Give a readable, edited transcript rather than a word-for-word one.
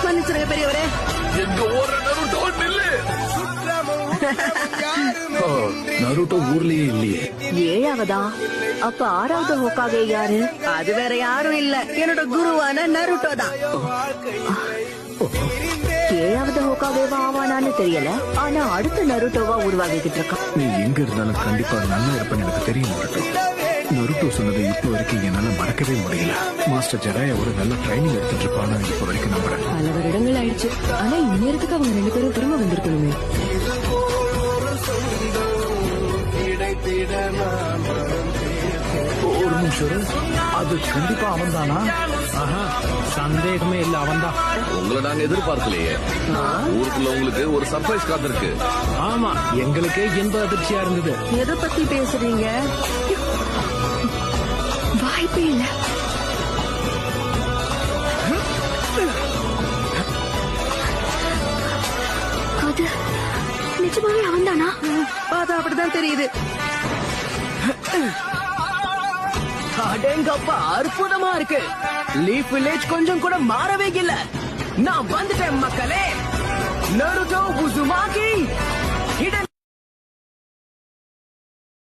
மன்னிச்சிருங்க பெரியவரே. எங்க ஓர நருட்டோ நில்லு. நருட்டோ ஊர்லயே இல்லையே. 7வதா? அப்ப 6வது ஹோக்காகே யாரு? அது வேற யாரும் இல்ல, என்னோட குருவான நருட்டோ தான். 7வது ஹோக்காகேவா ஆவானான்னு தெரியல, ஆனா அடுத்த நருட்டோவா உருவாகிக்கிட்டு இருக்கான். நீ எங்க இருந்தாலும் கண்டிப்பா நல்லா இருப்பேன்னு எனக்கு தெரியும் நருட்டோ. நருட்டோ சொன்னதை இப்ப வரைக்கும் என்னால மறக்கவே முடியல. மாஸ்டர் ஜெராயோட நல்ல ட்ரைனிங் எடுத்துட்டு இருப்பான்னு இப்ப வரைக்கும் நம்புறேன். பல வருடங்கள் ஆயிடுச்சு, ஆனா இந்நேரத்துக்கு அவங்க 2 பேரும் திரும்ப வந்திருக்கணுமே. ஒரு நிமிஷம், அது கண்டிப்பா அவன் தானா? சந்தேகமே இல்ல, அவன்தான். உங்களை நாங்க எதிர்பார்க்கலையே. ஊருக்குள்ள உங்களுக்கு ஒரு சர்ப்ரைஸ் காத்திருக்கு. ஆமா, எங்களுக்கே இன்ப அதிர்ச்சியா இருந்தது. எதை பத்தி பேசுறீங்க? வாய்ப்பே இல்ல. அது நிஜமாவே அவன்தானா? பார்த்தா அப்படிதான் தெரியுது. அடேங்கப்பா, அற்புதமா இருக்கு. லீஃப் வில்லேஜ் கொஞ்சம் கூட மாறவே இல்ல. நான் வந்துட்டேன் மக்களே. Naruto Uzumaki